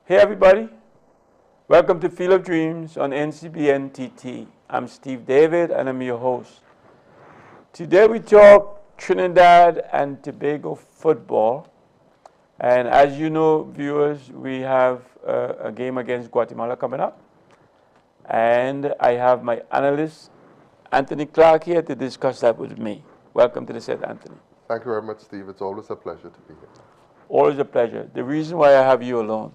Hey everybody, welcome to Field of Dreams on NCBNTT. I'm Steve David and I'm your host. Today we talk Trinidad and Tobago football. And as you know, viewers, we have a game against Guatemala coming up. And I have my analyst, Anthony Clarke, here to discuss that with me. Welcome to the set, Anthony. Thank you very much, Steve. It's always a pleasure to be here. Always a pleasure. The reason why I have you alone,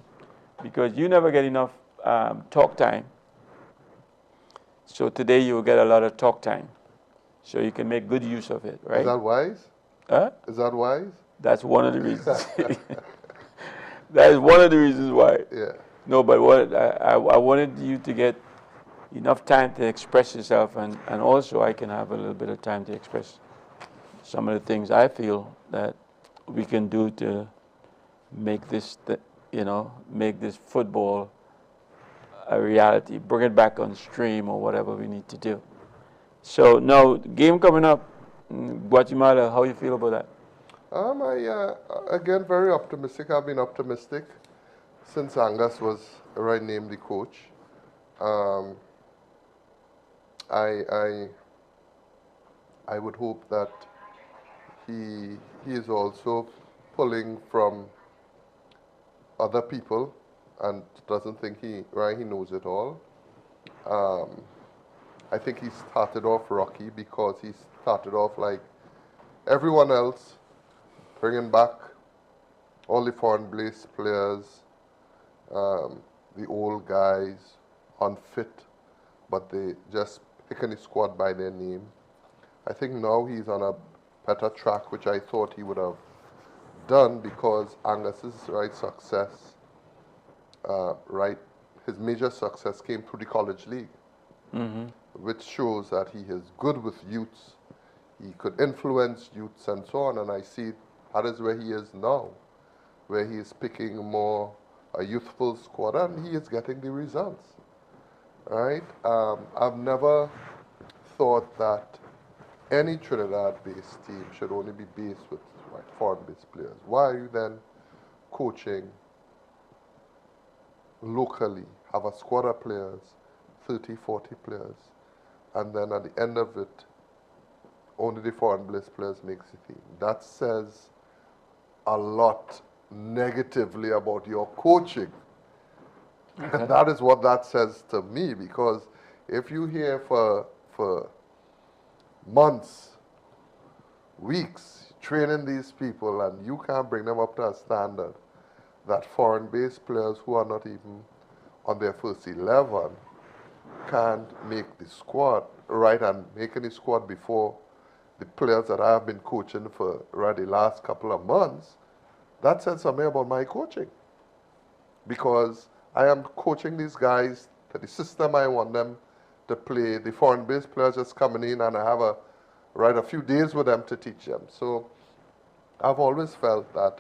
because you never get enough talk time. So today you will get a lot of talk time. So you can make good use of it, right? Is that wise? Huh? Is that wise? That's one of the reasons. That is one of the reasons why. Yeah. No, but what I wanted you to get enough time to express yourself, and also I can have a little bit of time to express some of the things I feel that we can do to make this, make this football a reality, bring it back on stream or whatever we need to do. So now, game coming up, Guatemala, how you feel about that? Again, very optimistic. I've been optimistic since Angus was named the coach. I would hope that he is also pulling from other people and doesn't think he knows it all. I think he started off rocky because he started off like everyone else, bringing back all the foreign-based players, the old guys, unfit, but they just picking the squad by their name. I think now he's on a better track, which I thought he would have done because Angus's success, his major success came through the college league, which shows that he is good with youths. He could influence youths and so on, and I see that is where he is now, where he is picking more a youthful squad, and he is getting the results. Right? I've never thought that any Trinidad-based team should only be based with foreign-based players. Why are you then coaching locally, have a squad of players, 30, 40 players, and then at the end of it, only the foreign-based players makes the team? That says a lot negatively about your coaching. Okay. And that is what that says to me, because if you hear for months, weeks, training these people, and you can't bring them up to a standard that foreign-based players who are not even on their first 11 can't make the squad, and making the squad before the players that I have been coaching for the last couple of months, that says something about my coaching. Because I am coaching these guys to the system I want them to play. The foreign-based players just coming in, and I have a few days with them to teach them. So I've always felt that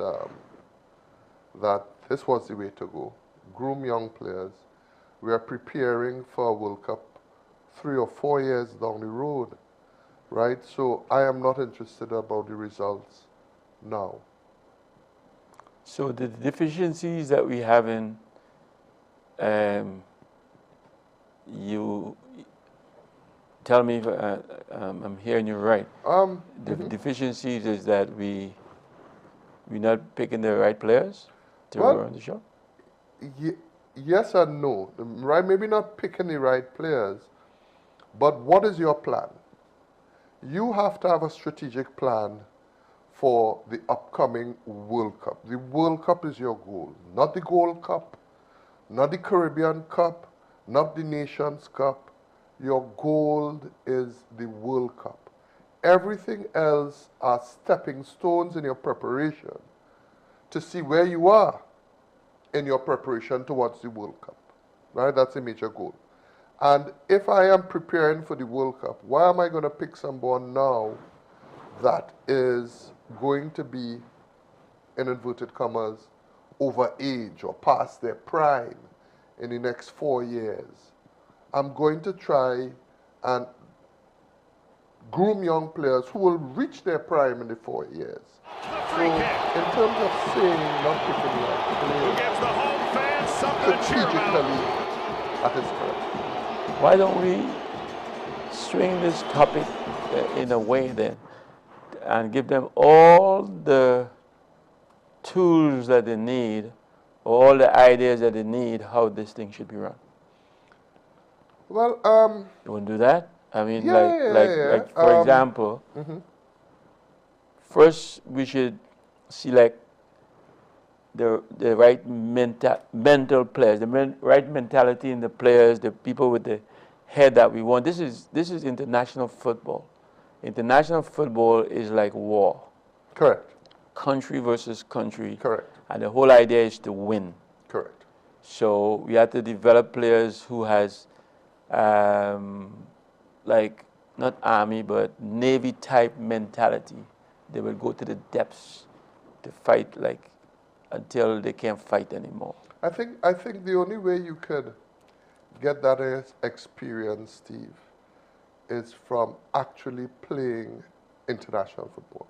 that this was the way to go. Groom young players. We are preparing for a World Cup 3 or 4 years down the road, right? So I am not interested about the results now. So the deficiencies that we have in, you tell me if I'm hearing you right. The deficiencies is that we're not picking the right players to run the show? Yes and no. Right? Maybe not picking the right players, but what is your plan? You have to have a strategic plan for the upcoming World Cup. The World Cup is your goal, not the Gold Cup, not the Caribbean Cup, not the Nations Cup. Your goal is the World Cup. Everything else are stepping stones in your preparation to see where you are in your preparation towards the World Cup. Right? That's a major goal. And if I am preparing for the World Cup, why am I going to pick someone now that is going to be, in inverted commas, over age or past their prime in the next 4 years? I'm going to try and groom young players who will reach their prime in the 4 years. So in terms of saying not picking the right Who player gives the home fans something to cheer about? strategically at his correct. Why don't we swing this topic in a way then and give them all the tools that they need, all the ideas that they need, how this thing should be run? Well, You want to do that? I mean, yeah. for example, first we should select the right mental players, the right mentality in the players, the people with the head that we want. This is international football. International football is like war. Correct. Country versus country. Correct. And the whole idea is to win. Correct. So we have to develop players who has like not army but navy type mentality. They will go to the depths to fight like until they can't fight anymore. I think the only way you could get that experience, Steve, is from actually playing international football.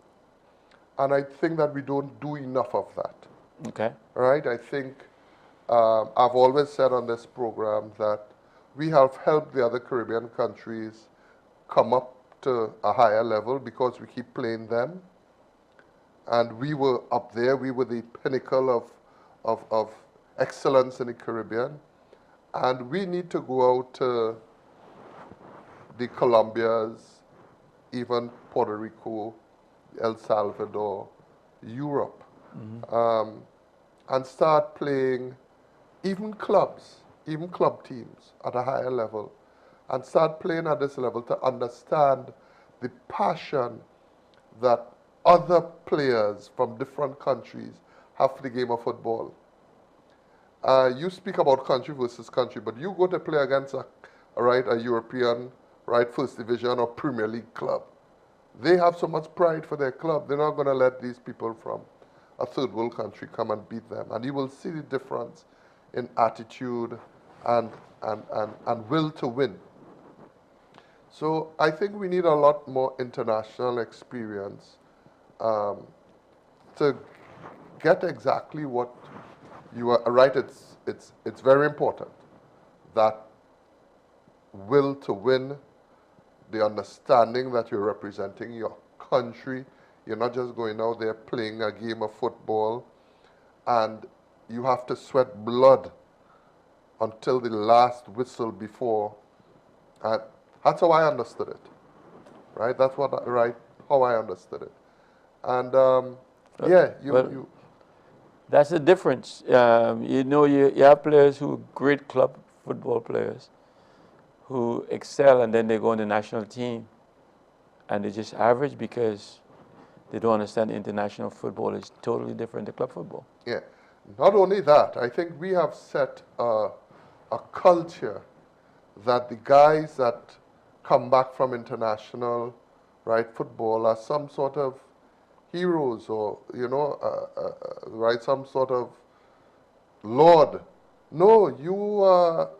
And I think that we don't do enough of that. Okay. Right? I think I've always said on this program that we have helped the other Caribbean countries come up to a higher level because we keep playing them. And we were up there. We were the pinnacle of excellence in the Caribbean. And we need to go out to the Colombias, even Puerto Rico, El Salvador, Europe, and start playing even clubs, even club teams at a higher level, and start playing at this level to understand the passion that other players from different countries have for the game of football. You speak about country versus country, but you go to play against a European, first division or Premier League club. They have so much pride for their club, they're not going to let these people from a third world country come and beat them. And you will see the difference in attitude and will to win. So I think we need a lot more international experience to get exactly what you are right. It's very important that will to win, the understanding that you're representing your country. You're not just going out there playing a game of football, and you have to sweat blood until the last whistle before. That's how I understood it, right? That's how I understood it. And that's the difference. You have players who are great club football players who excel, and then they go on the national team, and they're just average because they don't understand international football is totally different than club football. Yeah. Not only that, I think we have set a culture that the guys that come back from international, football are some sort of heroes or, some sort of lord. No, you are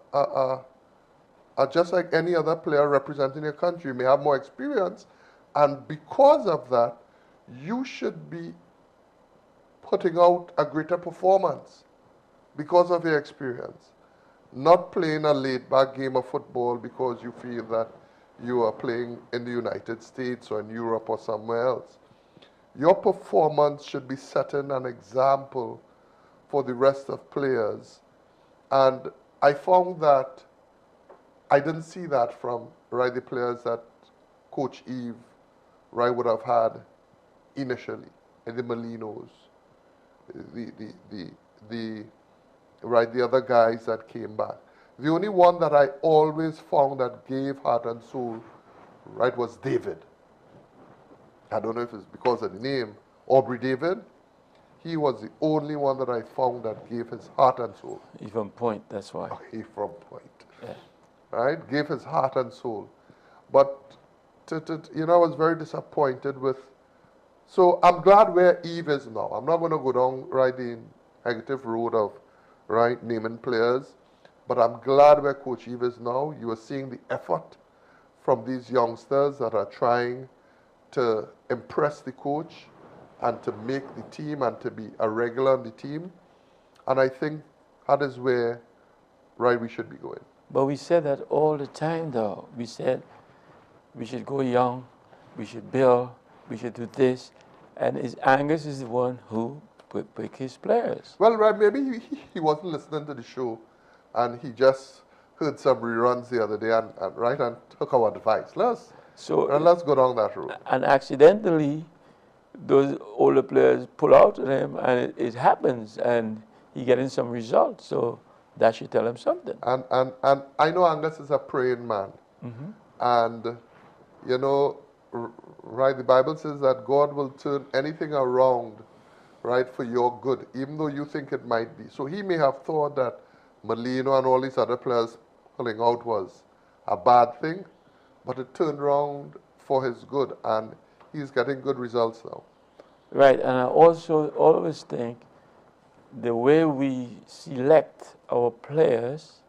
just like any other player representing your country. You may have more experience, and because of that, you should be putting out a greater performance because of your experience. Not playing a laid-back game of football because you feel that you are playing in the United States or in Europe or somewhere else. Your performance should be setting an example for the rest of players. And I found that I didn't see that from the players that Coach Eve would have had initially, and the Molinos, the other guys that came back. The only one that I always found that gave heart and soul, was David. I don't know if it's because of the name, Aubrey David. He was the only one that I found that gave his heart and soul. He's from Point, that's why. He's from Point. Yeah. Gave his heart and soul. But, I was very disappointed with. So I'm glad where Eve is now. I'm not going to go down the negative road of naming players, but I'm glad where Coach Eve is now. You are seeing the effort from these youngsters that are trying to impress the coach and to make the team and to be a regular on the team. And I think that is where, right, we should be going. But we said that all the time, though. We said we should go young, we should build, we should do this. And Angus is the one who pick his players. Well, right, maybe he wasn't listening to the show and he just heard some reruns the other day and took our advice. Let's go down that road. And accidentally, those older players pull out on him, and it happens, and he getting some results. So that should tell him something. And I know Angus is a praying man. And, you know, right, the Bible says that God will turn anything around, right, for your good, even though you think it might be. So he may have thought that Molino and all these other players pulling out was a bad thing, but it turned around for his good, and he's getting good results now. Right, and I also always think the way we select our players,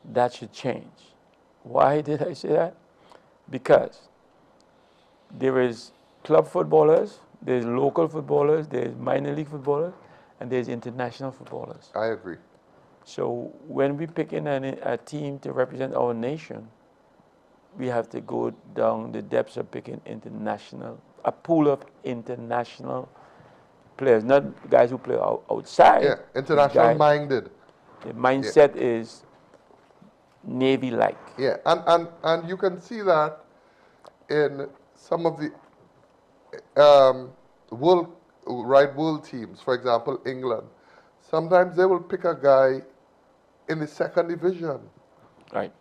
that should change. Why did I say that? Because there is club footballers, there's local footballers, there's minor league footballers, and there's international footballers. I agree. So when we pick in a team to represent our nation, we have to go down the depths of picking a pool of international players, not guys who play outside. Yeah, international minded. The mindset is Navy-like. Yeah, and you can see that in some of the world teams. For example, England. Sometimes they will pick a guy in the second division. Right.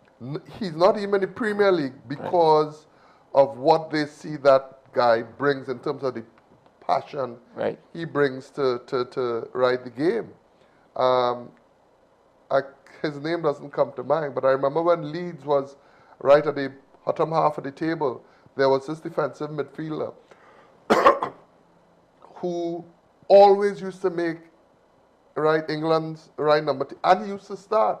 He's not even in the Premier League because of what they see that guy brings in terms of the passion he brings to ride the game. His name doesn't come to mind, but I remember when Leeds was right at the bottom half of the table, there was this defensive midfielder who always used to make England's number 2, and he used to start.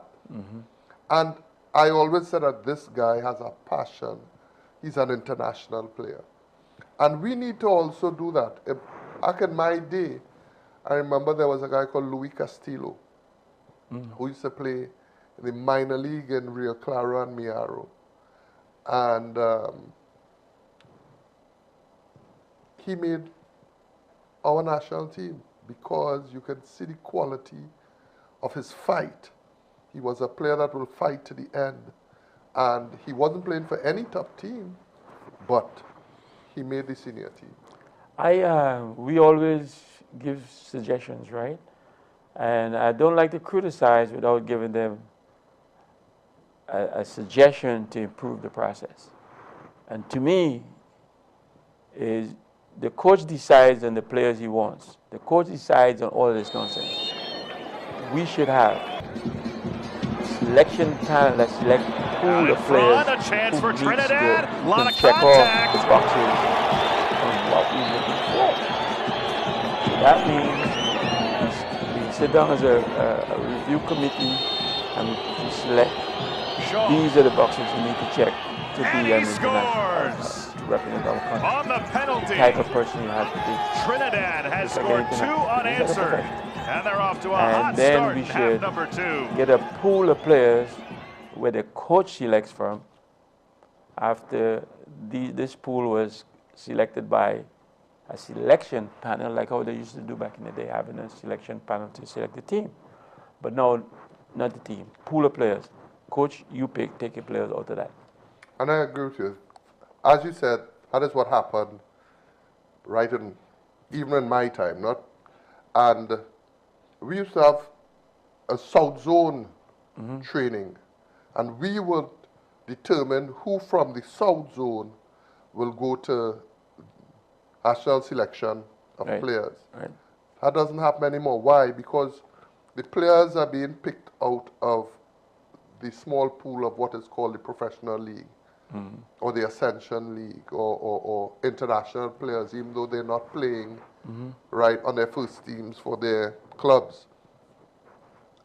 And I always said that this guy has a passion. He's an international player. And we need to also do that. Back in my day, I remember there was a guy called Louis Castillo who used to play in the minor league in Rio Claro and Miaro. And he made our national team because you can see the quality of his fight. He was a player that will fight to the end. And he wasn't playing for any top team, but he made the senior team. We always give suggestions, right? And I don't like to criticize without giving them a suggestion to improve the process. And to me, is the coach decides on the players he wants. The coach decides on all this nonsense. We should have selection panel that select pool of players a chance for who Trinidad. A lot of check contact. off the boxes on what we're looking for. So that means we sit down as a review committee and we select these are the boxes you need to check to be an international, to represent our country. On the penalty. The type of person you have to be. Trinidad has Just like scored anything 2 else. unanswered. And they're off to a hot then start we in half should number 2. get a pool of players where the coach selects from after this pool was selected by a selection panel, like how they used to do back in the day, having a selection panel to select the team. But now, not the team, pool of players. Coach, you pick, take your players out of that. And I agree with you. As you said, that is what happened even in my time, and we used to have a South Zone training, and we would determine who from the South Zone will go to national selection of players. Right. That doesn't happen anymore. Why? Because the players are being picked out of the small pool of what is called the professional league, or the Ascension League, or international players, even though they're not playing on their first teams for their clubs.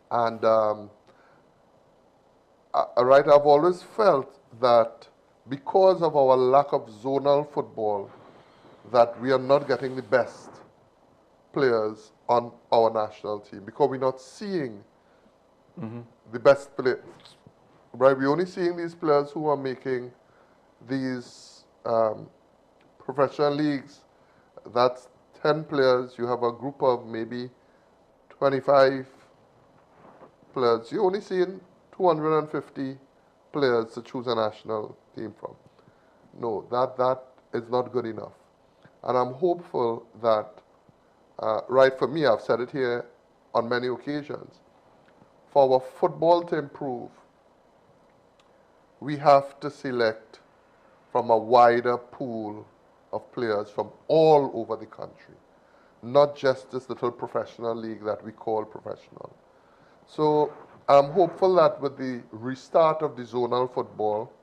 And I've always felt that because of our lack of zonal football, that we are not getting the best players on our national team because we're not seeing the best players. Right? We're only seeing these players who are making these professional leagues. That's 10 players. You have a group of maybe 25 players. You're only seeing 250 players to choose a national team from. No, that is not good enough. And I'm hopeful that, right, for me, I've said it here on many occasions, for our football to improve, we have to select from a wider pool of players from all over the country, not just this little professional league that we call professional. So I'm hopeful that with the restart of the zonal football,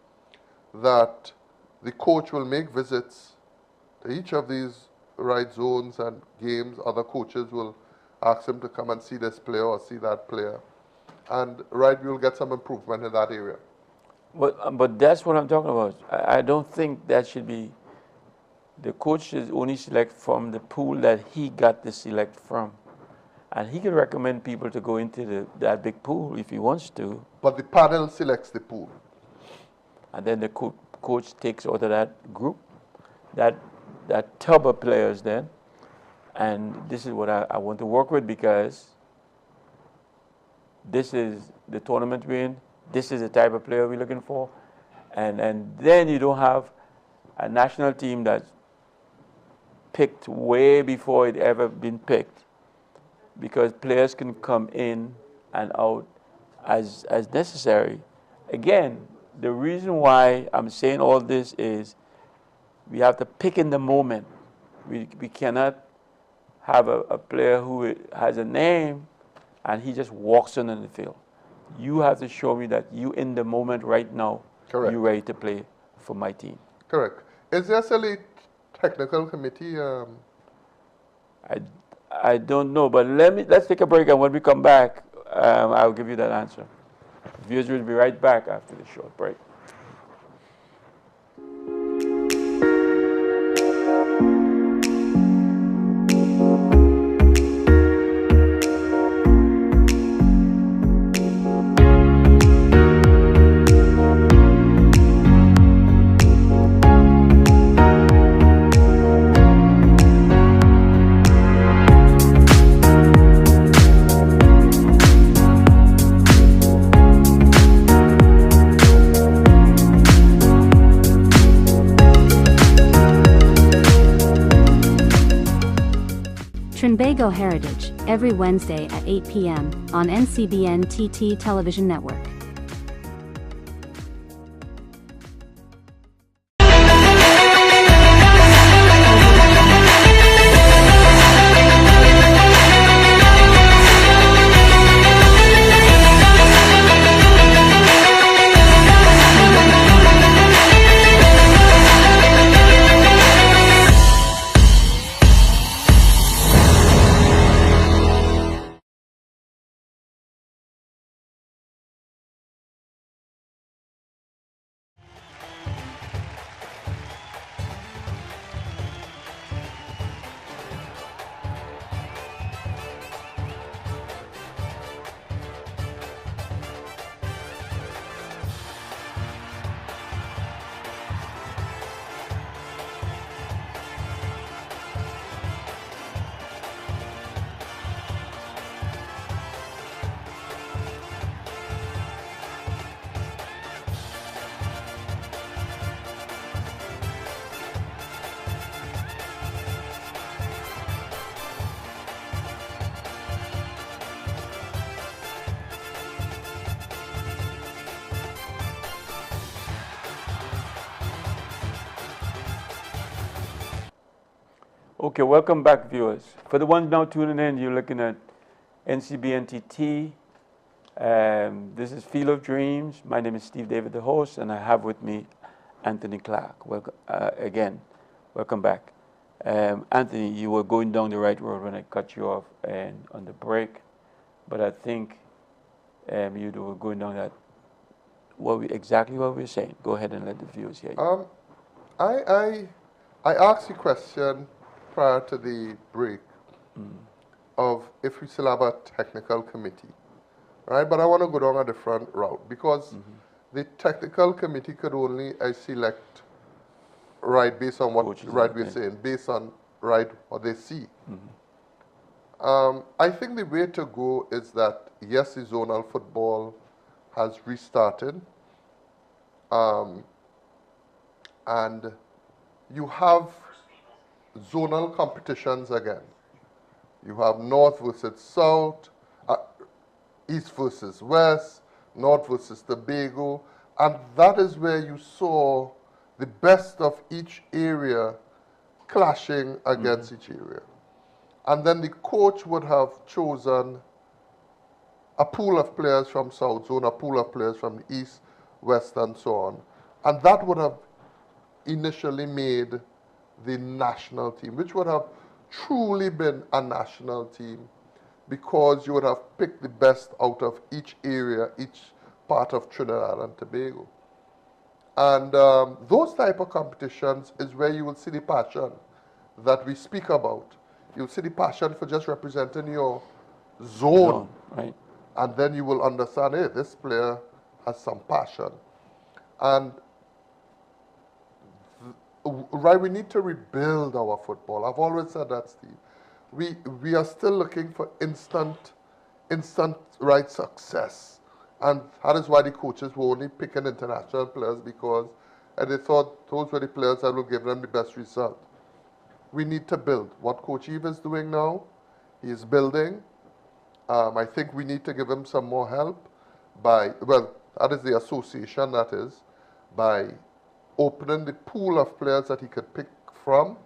that the coach will make visits to each of these right zones and games. Other coaches will ask him to come and see this player or see that player. And right, we'll get some improvement in that area. But that's what I'm talking about. I don't think that should be, the coach should only select from the pool that he got to select from. And he can recommend people to go into that big pool if he wants to. But the panel selects the pool. And then the coach takes out of that group, that tub of players then. And this is what I want to work with, because this is the tournament we're in. This is the type of player we're looking for. And then you don't have a national team that's picked way before it ever been picked, because players can come in and out as necessary. Again, the reason why I'm saying all this is we have to pick in the moment. We cannot have a player who has a name and he just walks on the field. You have to show me that you in the moment right now, Correct. You're ready to play for my team. Correct. Is there still a technical committee? I don't know, but let's take a break, and when we come back, I'll give you that answer. Viewers will be right back after the short break. Trinbago Heritage, every Wednesday at 8 p.m. on NCBNTT Television Network. Okay, welcome back, viewers. For the ones now tuning in, you're looking at NCBNTT. This is Field of Dreams. My name is Steve David, the host, and I have with me Anthony Clarke. Welcome again. Welcome back. Anthony, you were going down the right road when I cut you off and on the break, but I think you were going down that. Exactly what we were saying. Go ahead and let the viewers hear you. I asked you a question prior to the break of if we still have a technical committee, right? But I want to go down a different route because the technical committee could only select, right, based on what Coaches, right we're yeah. saying, based on right what they see. I think the way to go is that yes, the zonal football has restarted, and you have zonal competitions again. You have North versus South, East versus West, North versus Tobago, and that is where you saw the best of each area clashing against each area. And then the coach would have chosen a pool of players from South Zone, a pool of players from the East, West, and so on. And that would have initially made the national team, which would have truly been a national team because you would have picked the best out of each area, each part of Trinidad and Tobago. And those type of competitions is where you will see the passion that we speak about. You'll see the passion for just representing your zone. Right. And then you will understand, hey, this player has some passion. And right, we need to rebuild our football. I've always said that, Steve. We are still looking for instant right success. And that is why the coaches were only picking international players because they thought those were the players that will give them the best result. We need to build. What Coach Eve is doing now, he is building. I think we need to give him some more help by, well, that is the association, that is, by opening the pool of players that he could pick from,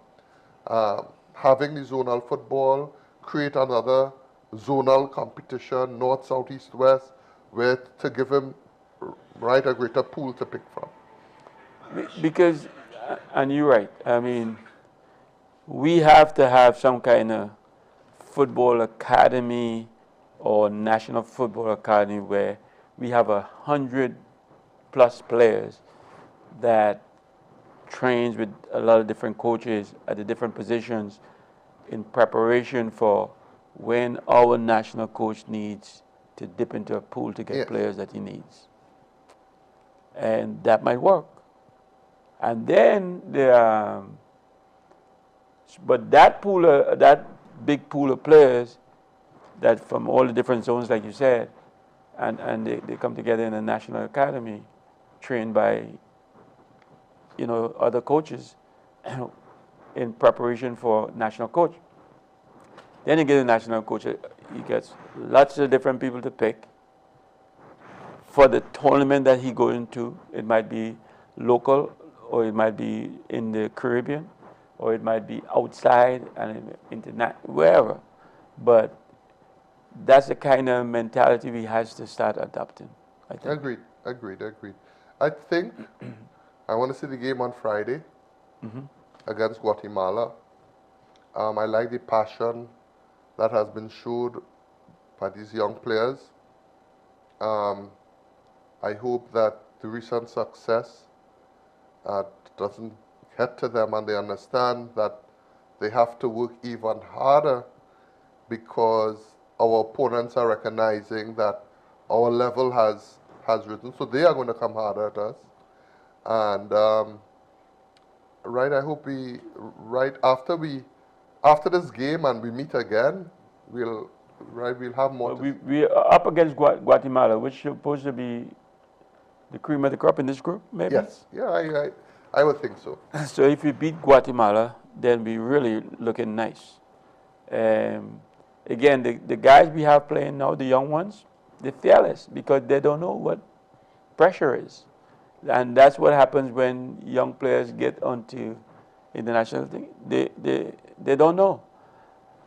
having the zonal football, create another zonal competition, north, south, east, west, where to give him, right, a greater pool to pick from. Because, and you're right, I mean, we have to have some kind of football academy or national football academy where we have 100+ players that trains with a lot of different coaches at the different positions in preparation for when our national coach needs to dip into a pool to get players that he needs. And that might work. And then but that pool, that big pool of players that from all the different zones, like you said, and they come together in a national academy, trained by, you know, other coaches in preparation for national coach. Then you get a national coach, he gets lots of different people to pick for the tournament that he goes into. It might be local, or it might be in the Caribbean, or it might be outside and wherever. But that's the kind of mentality we have to start adopting, I think. Agreed. I think I want to see the game on Friday against Guatemala. I like the passion that has been showed by these young players. I hope that the recent success doesn't get to them and they understand that they have to work even harder because our opponents are recognizing that our level has risen, so they are going to come harder at us. And right, I hope after this game and we meet again, we'll have more. Well, we are up against Guatemala, which is supposed to be the cream of the crop in this group, maybe. Yes, yeah, I would think so. So if we beat Guatemala, then we really looking nice. Again, the guys we have playing now, the young ones, they're fearless because they don't know what pressure is. And that's what happens when young players get onto international thing. They don't know.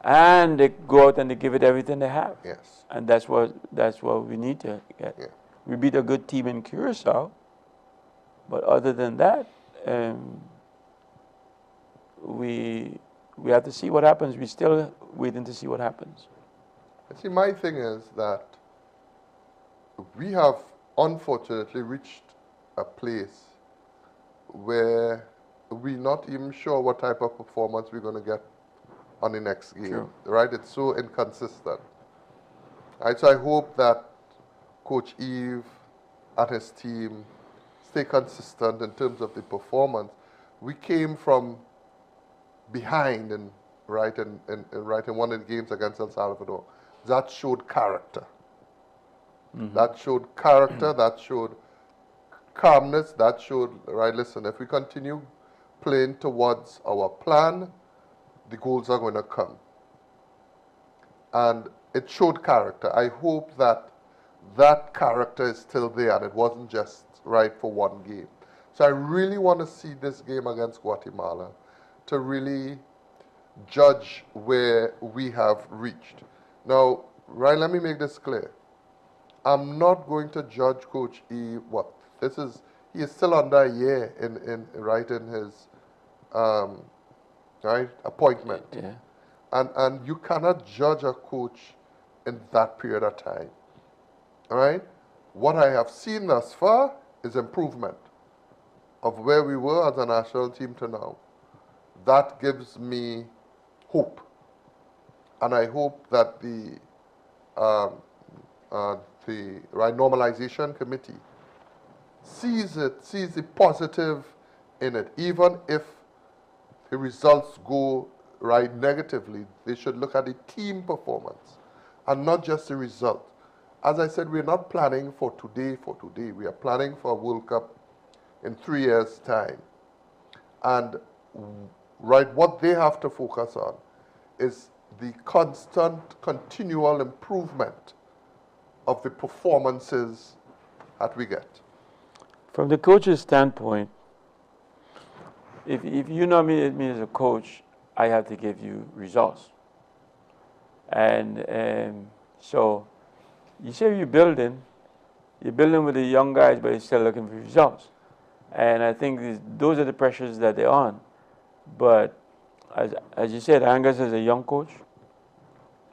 And they go out and they give it everything they have. Yes. And that's what we need to get. Yeah. We beat a good team in Curacao, but other than that, we have to see what happens. We're still waiting to see what happens. See, my thing is that we have unfortunately reached a place where we're not even sure what type of performance we're going to get on the next game, True. right? It's so inconsistent. Right, so I hope that Coach Eve and his team stay consistent in terms of the performance. We came from behind in one of the games against El Salvador. That showed character. That showed character, that showed calmness, that showed, right, listen, if we continue playing towards our plan, the goals are going to come. And it showed character. I hope that that character is still there and it wasn't just right for one game. So I really want to see this game against Guatemala to really judge where we have reached. Now, right, let me make this clear. I'm not going to judge Coach E. He is still under a year in his appointment. Yeah. And you cannot judge a coach in that period of time. All right? What I have seen thus far is improvement of where we were as a national team to now. That gives me hope. And I hope that the normalization committee sees the positive in it. Even if the results go right negatively, they should look at the team performance and not just the result. As I said, we're not planning for today. We are planning for a World Cup in 3 years' time. And what they have to focus on is the constant, continual improvement of the performances that we get. From the coach's standpoint, if you nominate me as a coach, I have to give you results. And so you say you're building with the young guys, but you're still looking for results. And I think those are the pressures that they're on. But as you said, Angus is a young coach,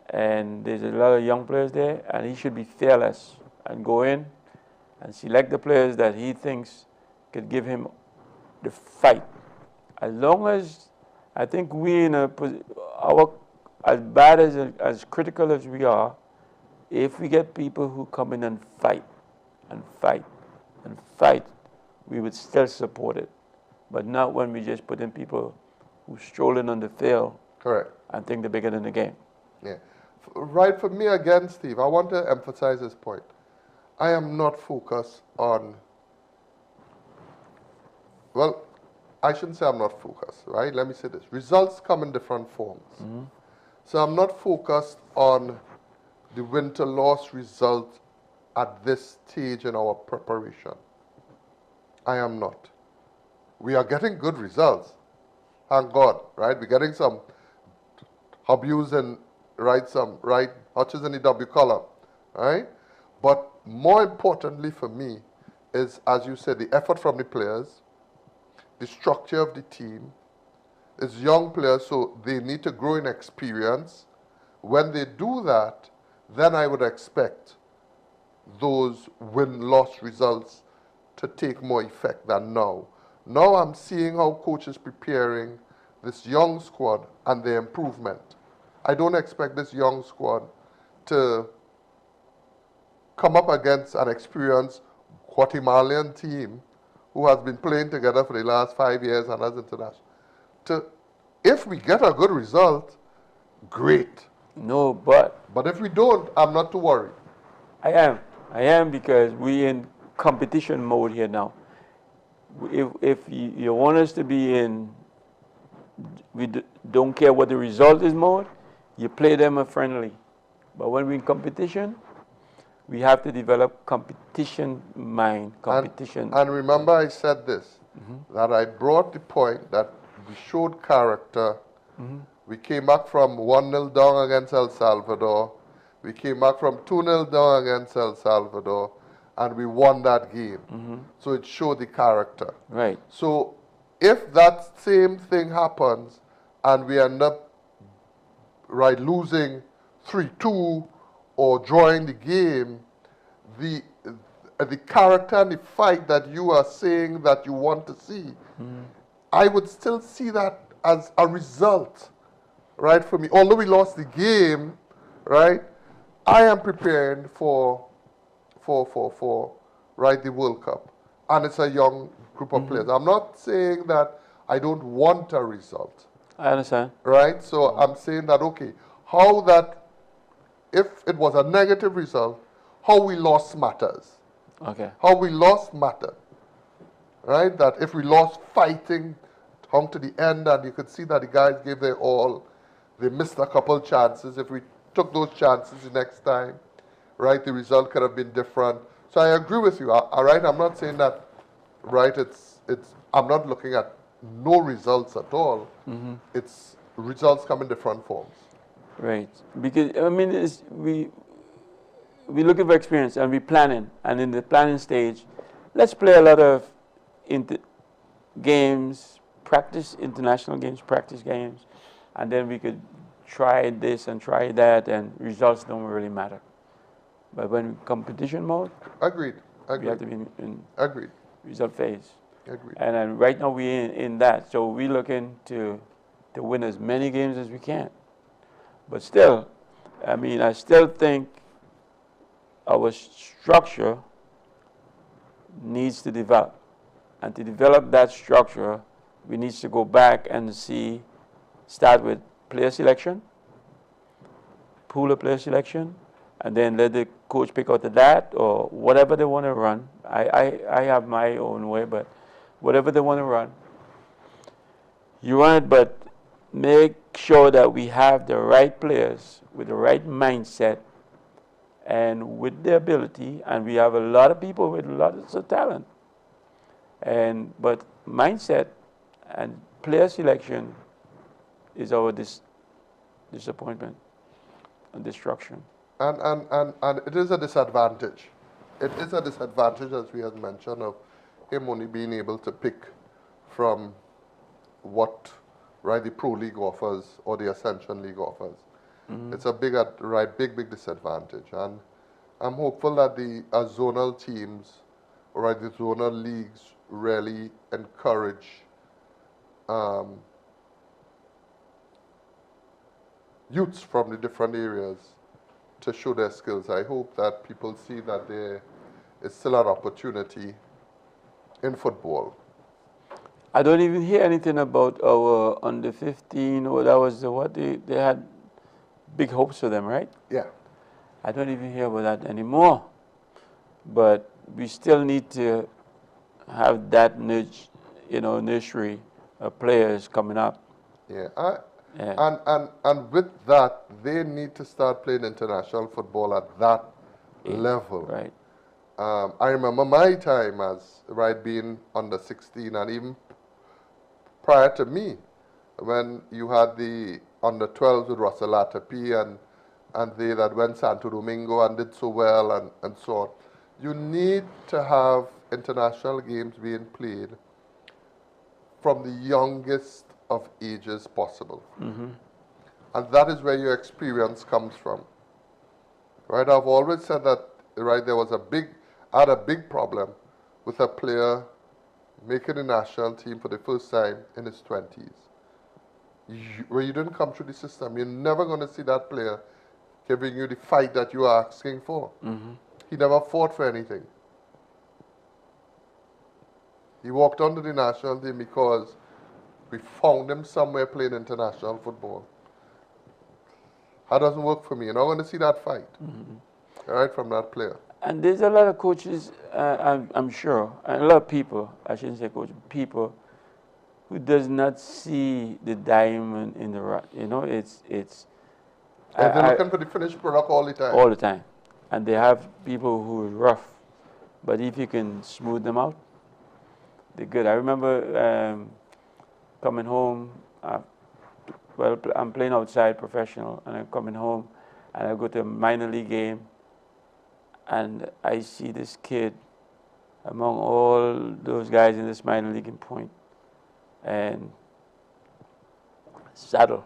and there's a lot of young players there, and he should be fearless and go in and select the players that he thinks could give him the fight. As long as I think we as bad as critical as we are, if we get people who come in and fight, we would still support it. But not when we just put in people who stroll in on the field. Correct. And think they're bigger than the game. Yeah. Right, for me again, Steve, I want to emphasize this point. I am not focused on, well, I shouldn't say I'm not focused, right? Let me say this. Results come in different forms. So I'm not focused on the win-to-loss result at this stage in our preparation. I am not. We are getting good results. Thank God, right? We're getting some H's and H's in the W column, right? But more importantly for me is, as you said, the effort from the players, the structure of the team. It's young players, so they need to grow in experience. When they do that, then I would expect those win-loss results to take more effect than now. Now I'm seeing how coaches preparing this young squad and their improvement. I don't expect this young squad to come up against an experienced Guatemalan team who has been playing together for the last 5 years and as international. If we get a good result, great. No, but if we don't, I'm not too worried. I am because we're in competition mode here now. If you want us to be in, don't care what the result is mode, you play them a friendly. But when we're in competition, we have to develop competition mind, competition. And remember I said this, that I brought the point that we showed character. We came back from 1-0 down against El Salvador. We came back from 2-0 down against El Salvador, and we won that game. So it showed the character. Right. So if that same thing happens and we end up losing 3-2 or drawing the game, the character and the fight that you are saying that you want to see I would still see that as a result, right, for me. Although we lost the game, right, I am preparing for right, the World Cup. And it's a young group of players. I'm not saying that I don't want a result, I understand. right? So I'm saying that, okay, how that, if it was a negative result, how we lost matters. Okay. How we lost mattered, right? That if we lost fighting, hung to the end, and you could see that the guys gave their all, they missed a couple chances. If we took those chances the next time, right, the result could have been different. So I agree with you, all right? I'm not saying that, right, I'm not looking at no results at all. It's results come in different forms. Right. Because, I mean, we're looking for experience and we're planning. And in the planning stage, let's play a lot of games, practice international games, practice games, and then we could try this and try that, and results don't really matter. But when competition mode, Agreed. we have to Agreed. be in Agreed. result phase. Agreed. And then right now we're in that, so we're looking to win as many games as we can. But still, I mean, I still think our structure needs to develop. And to develop that structure, we need to go back and start with player selection, pool of player selection, and then let the coach pick out of that or whatever they want to run. I have my own way, but whatever they want to run, you run it, but make sure that we have the right players with the right mindset and with the ability, and we have a lot of people with lots of talent. But mindset and player selection is our disappointment and destruction. And it is a disadvantage. It is a disadvantage, as we have mentioned, of him only being able to pick from what, right, the Pro League offers or the Ascension League offers. It's a big disadvantage. And I'm hopeful that the zonal teams, right, the zonal leagues really encourage youths from the different areas to show their skills. I hope that people see that there is still an opportunity in football. I don't even hear anything about our under 15, or that was what they had big hopes for them, right? Yeah. I don't even hear about that anymore. But we still need to have that nursery of players coming up. Yeah. Yeah. And with that, they need to start playing international football at that level. Right. I remember my time as, right, being under 16, and even prior to me, when you had the under 12s with Russell Latapi and they that went Santo Domingo and did so well and so on. You need to have international games being played from the youngest of ages possible. And that is where your experience comes from. Right? I've always said that, right, I had a big problem with a player making the national team for the first time in his 20s. Where you didn't come through the system, you're never going to see that player giving you the fight that you are asking for. He never fought for anything. He walked onto the national team because we found him somewhere playing international football. That doesn't work for me. You're not going to see that fight, right, from that player. And there's a lot of coaches, I'm sure, and a lot of people, I shouldn't say coaches, people who does not see the diamond in the rough. You know, it's. They're looking for the finished product all the time. All the time. And they have people who are rough. But if you can smooth them out, they're good. I remember coming home, I'm playing outside professional, and I'm coming home, and I go to a minor league game, and I see this kid among all those guys in this minor league in Point, and Saddle.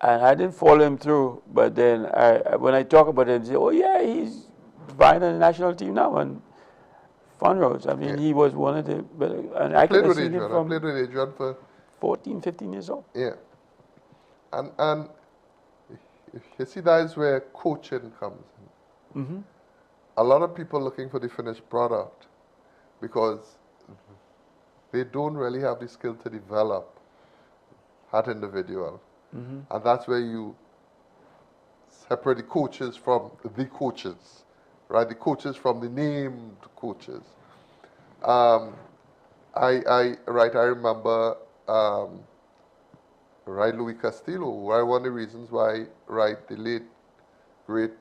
And I didn't follow him through, but then when I talk about him, they say, oh yeah, he's vying on the national team now. And Fun Roads. I mean, he was one of the better. And I could Played have with seen him Adrian. I from played with Adrian for 14, 15 years old. yeah. And you see, that is where coaching comes in. Mm-hmm. A lot of people looking for the finished product because they don't really have the skill to develop that individual. Mm-hmm. And that's where you separate the coaches from the coaches, right? The coaches from the named coaches. I remember, right, Louis Castillo, right, one of the reasons why, right, the late, great,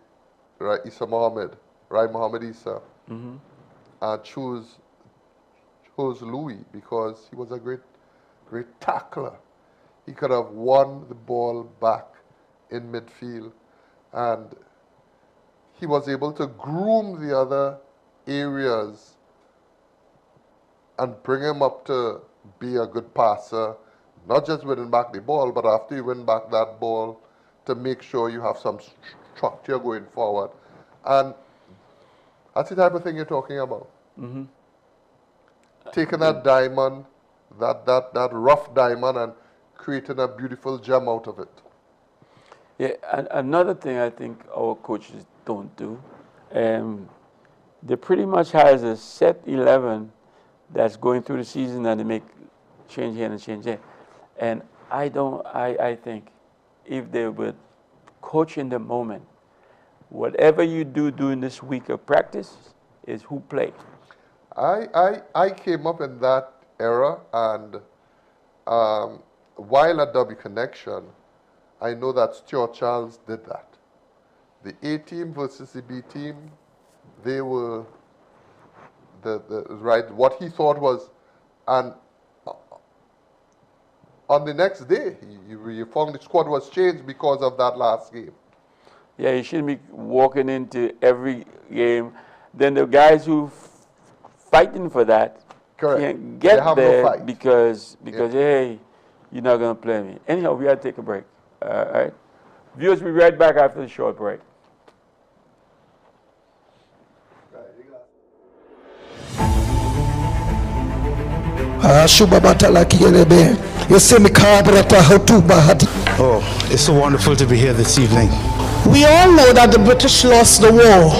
right, Issa Muhammad, right, Muhammad Issa, chose Louis because he was a great tackler. He could have won the ball back in midfield, and he was able to groom the other areas and bring him up to be a good passer, not just winning back the ball, but after you win back that ball, to make sure you have some structure going forward. And that's the type of thing you're talking about. Mm-hmm. Taking that diamond, that rough diamond, and creating a beautiful gem out of it. Yeah, and another thing I think our coaches don't do, they pretty much has a set 11 that's going through the season, and they make change here and change there. And I think if they would coach in the moment, whatever you do during this week of practice is who play. I came up in that era, and while at W Connection, I know that Stuart Charles did that. The A team versus the B team, they were right, what he thought was, and on the next day, you found the squad was changed because of that last game. Yeah, you shouldn't be walking into every game. Then the guys who fighting for that Correct. can't get They have no there fight. because Yeah. hey, you're not going to play me. Anyhow, we got to take a break. All right? Viewers, we'll be right back after the short break. Oh, it's so wonderful to be here this evening. We all know that the British lost the war.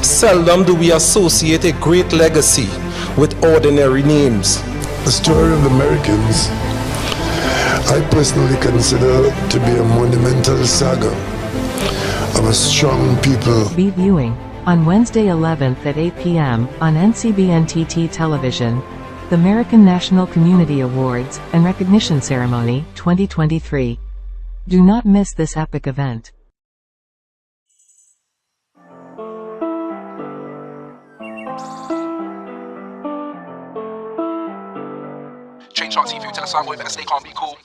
Seldom do we associate a great legacy with ordinary names. The story of the Americans, I personally consider to be a monumental saga of a strong people. Be viewing on Wednesday 11th at 8 p.m. on NCBNTT television. The American National Community Awards and Recognition Ceremony 2023. Do not miss this epic event. Change Talk TV, tell us something, better stay calm, be cool.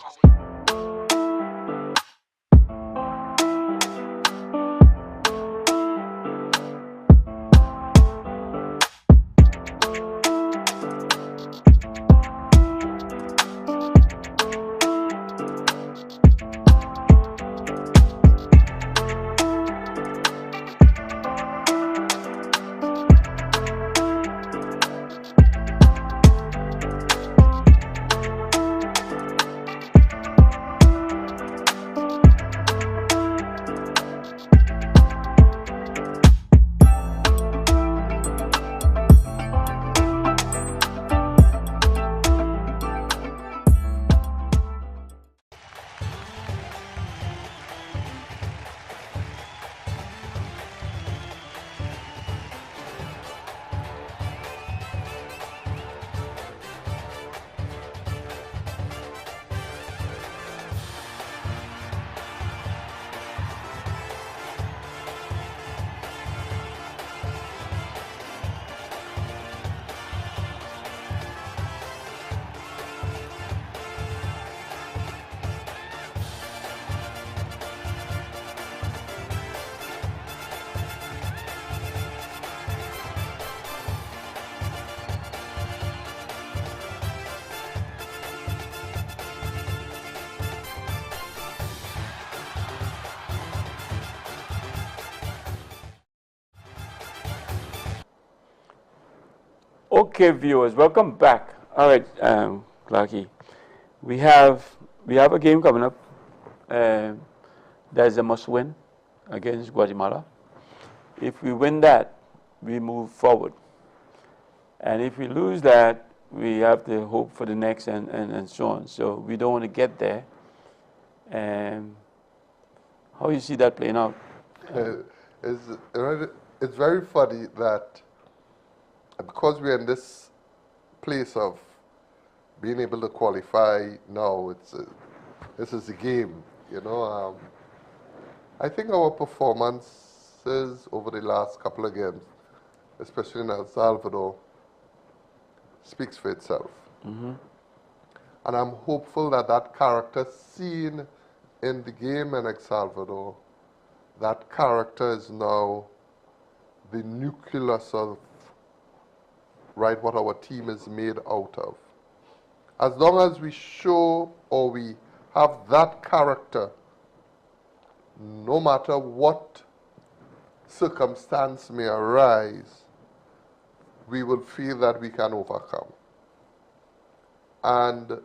Okay, viewers, welcome back. All right, Clarky, we have a game coming up. That's a must-win against Guatemala. If we win that, we move forward. And if we lose that, we have to hope for the next and so on. So we don't want to get there. And how you see that playing out? It's very funny that because we're in this place of being able to qualify now, this is a game, you know. I think our performances over the last couple of games, especially in El Salvador, speaks for itself. And I'm hopeful that that character seen in the game in El Salvador, that character is now the nucleus of what our team is made out of. As long as we show or we have that character, no matter what circumstance may arise, we will feel that we can overcome. And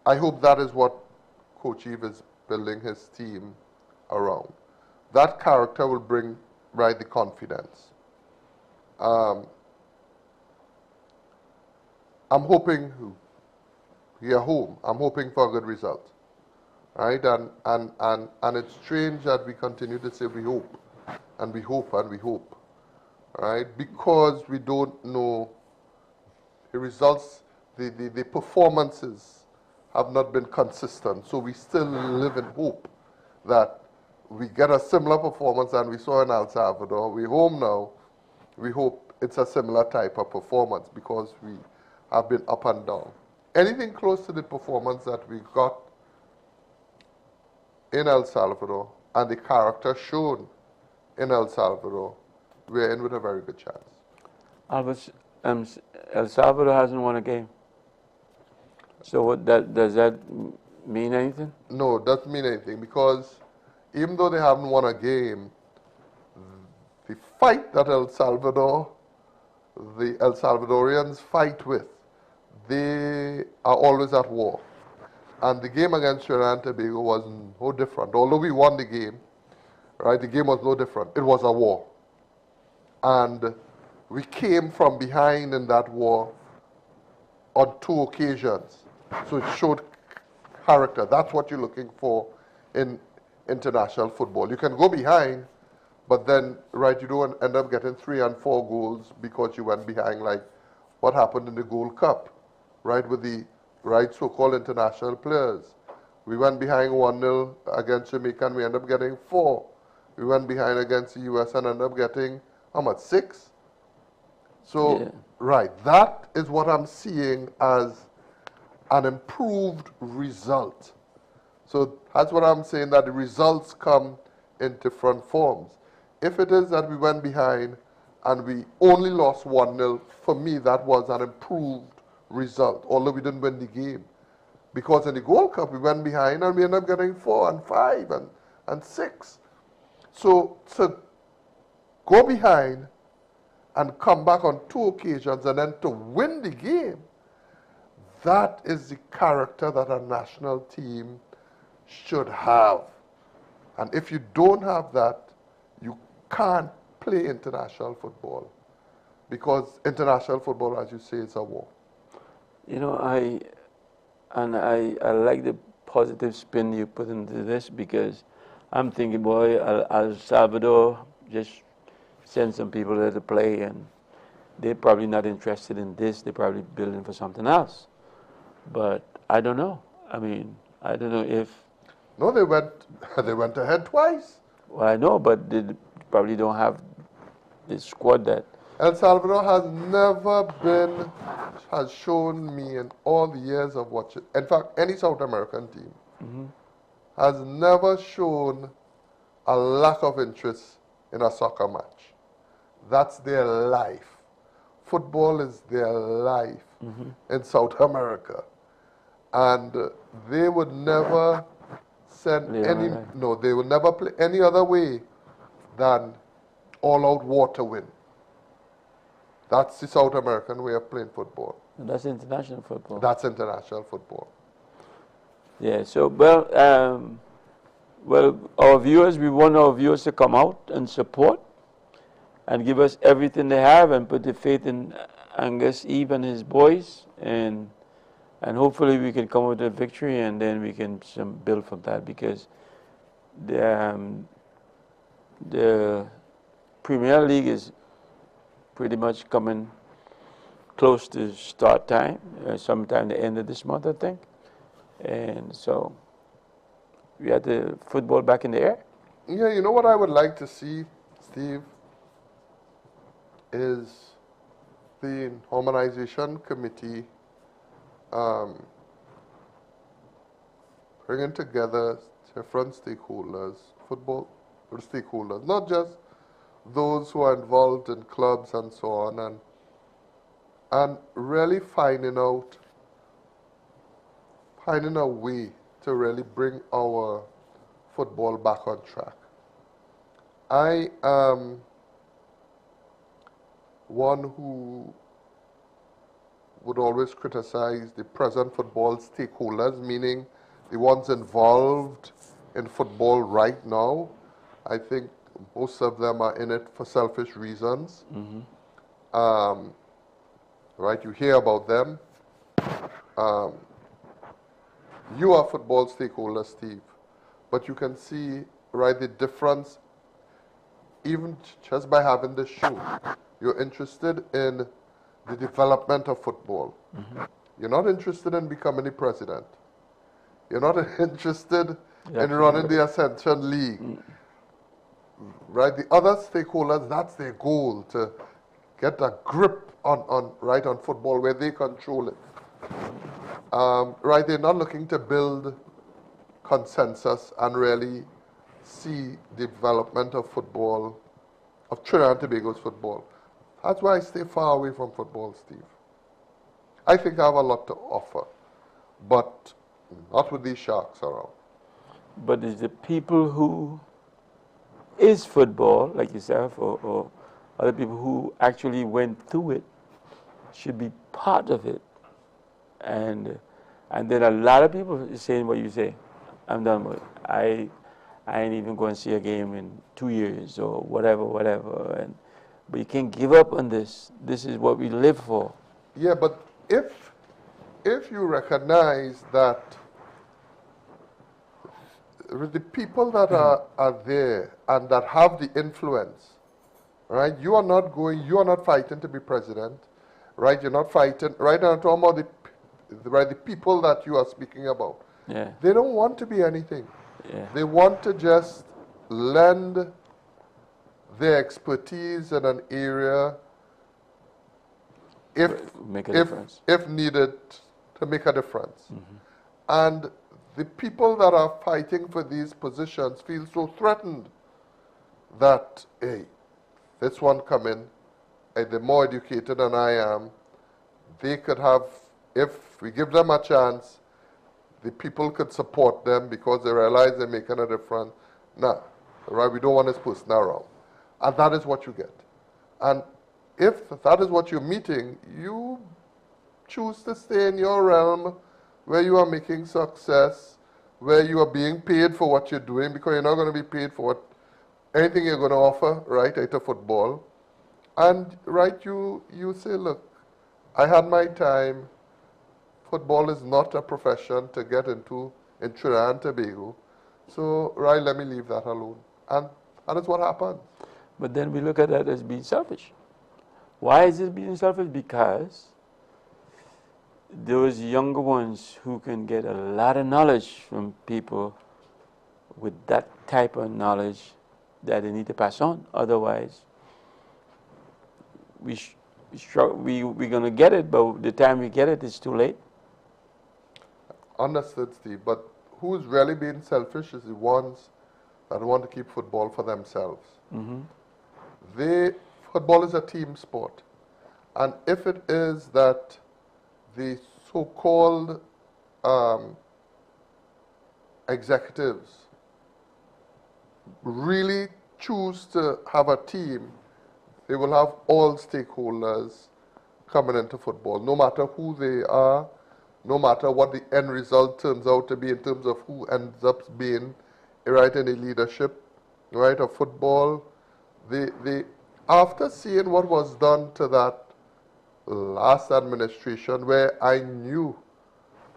I hope that is what Coach Eve is building his team around. That character will bring the confidence. I'm hoping we are home. I'm hoping for a good result. Right? And it's strange that we continue to say we hope, and we hope, and we hope. Right? Because we don't know the results, the performances have not been consistent. So we still live in hope that we get a similar performance than we saw in El Salvador. We're home now. We hope it's a similar type of performance because we have been up and down. Anything close to the performance that we got in El Salvador and the character shown in El Salvador, we're in with a very good chance. Albert, El Salvador hasn't won a game. So does that mean anything? No, it doesn't mean anything because even though they haven't won a game, the fight that the El Salvadorians fight with, they are always at war. And the game against Trinidad and Tobago was no different. Although we won the game, the game was no different. It was a war. And we came from behind in that war on 2 occasions. So it showed character. That's what you're looking for in international football. You can go behind, but then, you don't end up getting 3 and 4 goals because you went behind, like what happened in the Gold Cup, with the so-called international players. We went behind 1-0 against Jamaica and we ended up getting 4. We went behind against the US and ended up getting, how much, 6? So, that is what I'm seeing as an improved result. So that's what I'm saying, that the results come in different forms. If it is that we went behind and we only lost 1-0, for me that was an improved result, although we didn't win the game. Because in the Gold Cup we went behind and we ended up getting 4 and 5 and 6. So to go behind and come back on 2 occasions and then to win the game, that is the character that a national team should have. And if you don't have that, you can't play international football. Because international football, as you say, is a war. You know, I like the positive spin you put into this because I'm thinking, boy, El Salvador just send some people there to play and they're probably not interested in this. They're probably building for something else. But I don't know. I mean, I don't know if... No, they went ahead twice. Well, I know, but they probably don't have the squad that... El Salvador has shown me in all the years of watching, in fact, any South American team, has never shown a lack of interest in a soccer match. That's their life. Football is their life in South America. And they would never send they would never play any other way than all-out war to win. That's the South American way of playing football. And that's international football. That's international football. Yeah, so, well, our viewers, we want our viewers to come out and support and give us everything they have and put their faith in Angus Eve and his boys, and hopefully we can come with a victory, and then we can build from that, because the Premier League is pretty much coming close to start time, sometime the end of this month, I think. And so we had the football back in the air. Yeah, you know what I would like to see, Steve, is the harmonization committee bringing together different stakeholders, football stakeholders, not just those who are involved in clubs and so on, and really finding a way to really bring our football back on track. I am one who would always criticize the present football stakeholders, meaning the ones involved in football right now. I think most of them are in it for selfish reasons. Right, you hear about them. You are football stakeholders, Steve, but you can see, right, the difference even just by having this show. You're interested in the development of football. You're not interested in becoming the president. You're not interested in running the Ascension League. Right, the other stakeholders, that's their goal, to get a grip on football where they control it. Right, they're not looking to build consensus and really see the development of football, of Trinidad and Tobago's football. That's why I stay far away from football, Steve. I think I have a lot to offer, but not with these sharks around. But it's the people who is football, like yourself, or other people who actually went through it, should be part of it. And then a lot of people are saying what you say. I'm done with it. I ain't even going to see a game in 2 years or whatever. But you can't give up on this. This is what we live for. Yeah, but if you recognize that the people that are there and that have the influence, right? You are not fighting to be president, right? You're not fighting, right? I'm talking about the people that you are speaking about. Yeah. They don't want to be anything. Yeah. They want to just lend their expertise in an area if needed to make a difference. And the people that are fighting for these positions feel so threatened that, hey, this one come in, they're more educated than I am. They could have, if we give them a chance, the people could support them because they realize they're making a difference. Nah, right? We don't want this person around. And that is what you get. And if that is what you're meeting, you choose to stay in your realm where you are making success, where you are being paid for what you're doing, because you're not going to be paid for anything you're going to offer, right, out of football. And, right, you say, look, I had my time. Football is not a profession to get into in Trinidad and Tobago. So, right, let me leave that alone. And that is what happens. But then we look at that as being selfish. Why is it being selfish? Because those younger ones who can get a lot of knowledge from people with that type of knowledge that they need to pass on. Otherwise, we're going to get it, but the time we get it, it's too late. Understood, Steve. But who's really being selfish is the ones that want to keep football for themselves. Football is a team sport. And if it is that the so-called executives really choose to have a team, they will have all stakeholders coming into football, no matter who they are, no matter what the end result turns out to be in terms of who ends up being right in the leadership, right, of football. After seeing what was done to that last administration, where I knew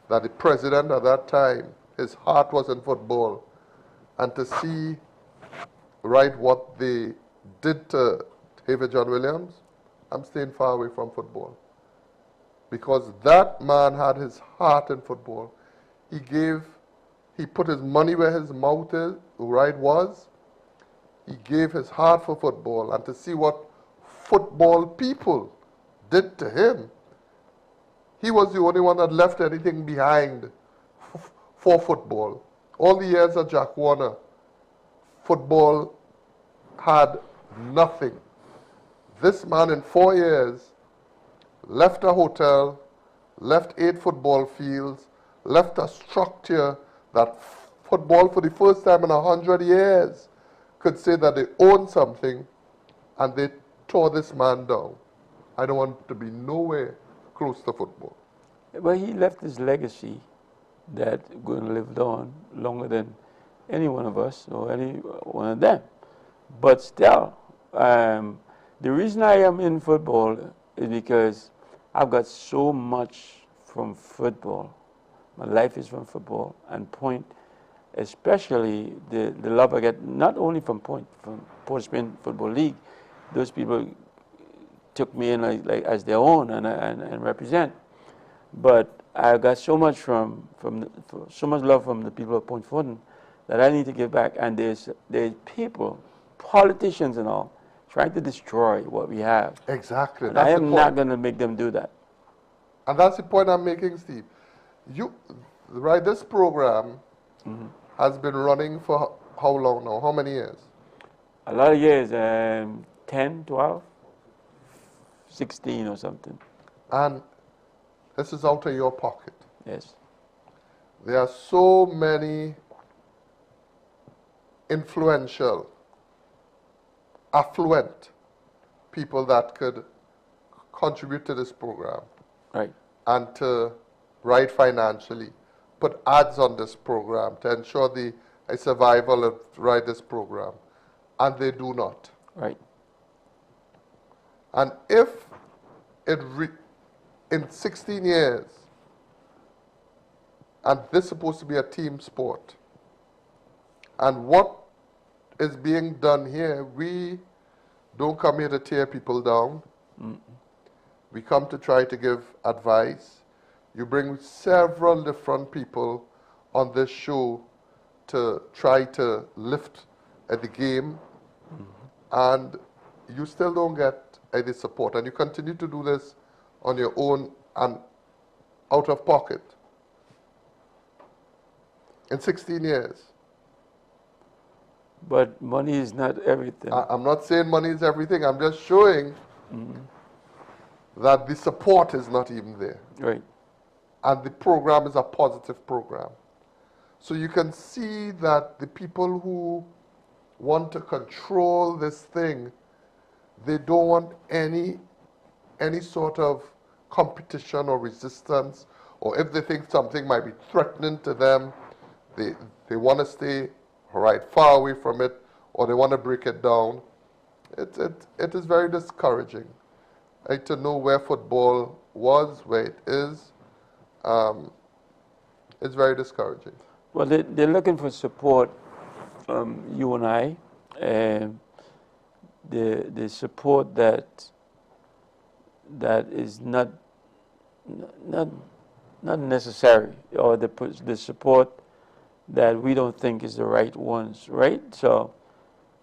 that the president at that time, his heart was in football, and to see, right, what they did to David John Williams, I'm staying far away from football. Because that man had his heart in football. He put his money where his mouth is, right, was. He gave his heart for football, and to see what football people did to him, he was the only one that left anything behind for football. All the years of Jack Warner, football had nothing. This man in 4 years left a hotel, left 8 football fields, left a structure that football for the first time in 100 years could say that they own something, and they tore this man down. I don't want to be nowhere close to football. Well, he left his legacy that's going to live on longer than any one of us or any one of them. But still, the reason I am in football is because I've got so much from football. My life is from football, and Point, especially the love I get, not only from Point, from Port Spain Football League. Those people took me in like as their own and represent. But I got so much so much love from the people of Point Fortin that I need to give back. And there's people, politicians and all, trying to destroy what we have. Exactly. And I am not going to make them do that. And that's the point I'm making, Steve. Right, this program has been running for how long now? How many years? A lot of years, 10, 12, 16 or something. And this is out of your pocket. Yes. There are so many influential, affluent people that could contribute to this program. Right. And to write financially, put ads on this program to ensure the survival of this program. And they do not. Right. And if in 16 years, and this is supposed to be a team sport, and what is being done here, we don't come here to tear people down. We come to try to give advice. You bring several different people on this show to try to lift the game, and you still don't get any support. And you continue to do this on your own and out of pocket. In 16 years. But money is not everything. I'm not saying money is everything. I'm just showing that the support is not even there. Right. And the program is a positive program. So you can see that the people who want to control this thing, they don't want any sort of competition or resistance, or if they think something might be threatening to them, they want to stay right far away from it, or they want to break it down. It is very discouraging to know where football was, where it is. It's very discouraging. Well, they're looking for support from you and I, and the support that is not necessary, or the support that we don't think is the right ones, right? So,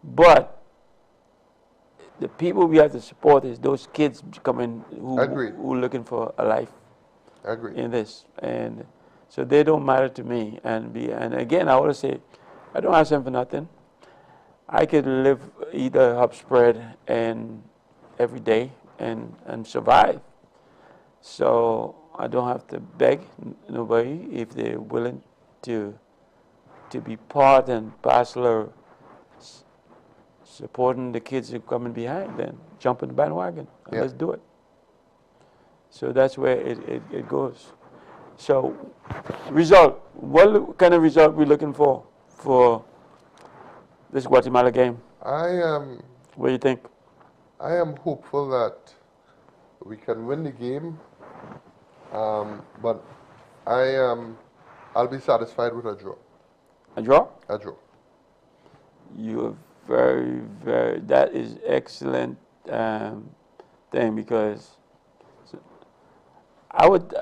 but the people we have to support is those kids coming who looking for a life in this, and so they don't matter to me. And again, I always say, I don't ask them for nothing. I could eat a hub spread and every day and survive. So I don't have to beg nobody if they're willing to be part and parcel or supporting the kids who are coming behind, then jump in the bandwagon and let's do it. So that's where it goes. So, result. What kind of result we looking for this Guatemala game? What do you think? I am hopeful that we can win the game, but I'll be satisfied with a draw. A draw? A draw. You're very, that is excellent thing, because I would,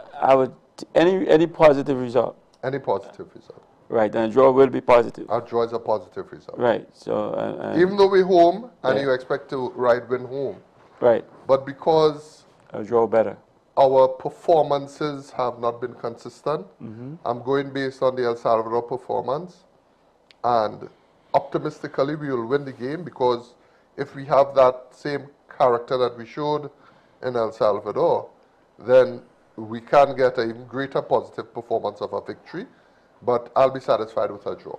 any positive result. Any positive result. Right, and a draw will be positive. A draw is a positive result. Right, so. Even though we're home and you expect to win home. Right. But because a draw better. Our performances have not been consistent. I'm going based on the El Salvador performance, and optimistically we will win the game, because if we have that same character that we showed in El Salvador, then we can get a even greater positive performance of a victory, but I'll be satisfied with a draw.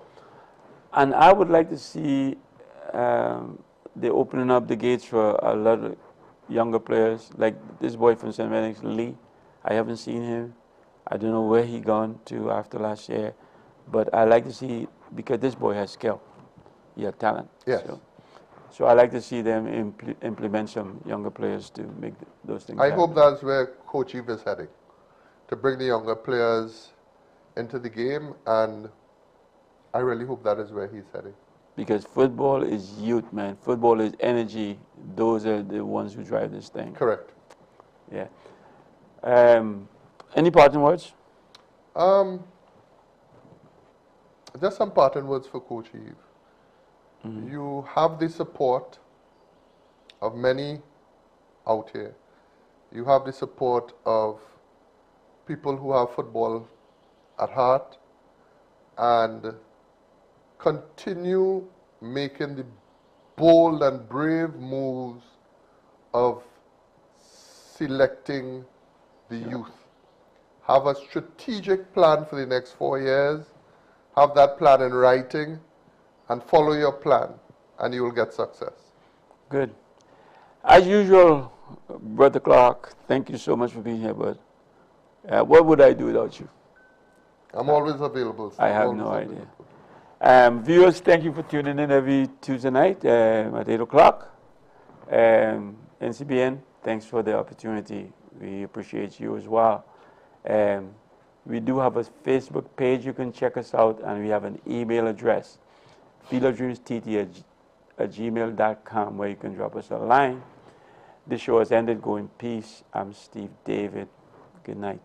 And I would like to see they opening up the gates for a lot of younger players, like this boy from St. Benedict's, Lee. I haven't seen him. I don't know where he gone to after last year, but I like to see, because this boy has skill. He has talent. Yes. So I like to see them implement some younger players to make those things happen. Hope that's where Coach Eve is heading, to bring the younger players into the game, and I really hope that is where he's heading. Because football is youth, man. Football is energy. Those are the ones who drive this thing. Correct. Yeah. Any parting words? Just some parting words for Coach Eve. You have the support of many out here. You have the support of people who have football at heart, and continue making the bold and brave moves of selecting the youth. Have a strategic plan for the next 4 years. Have that plan in writing and follow your plan, and you will get success. Good. As usual, Brother Clark, thank you so much for being here, bud. What would I do without you? I'm always available. I have no idea. Viewers, thank you for tuning in every Tuesday night at 8 o'clock. NCBN, thanks for the opportunity. We appreciate you as well. We do have a Facebook page. You can check us out, and we have an email address, fieldofdreamstt@gmail.com, where you can drop us a line. This show has ended. Go in peace. I'm Steve David. Good night.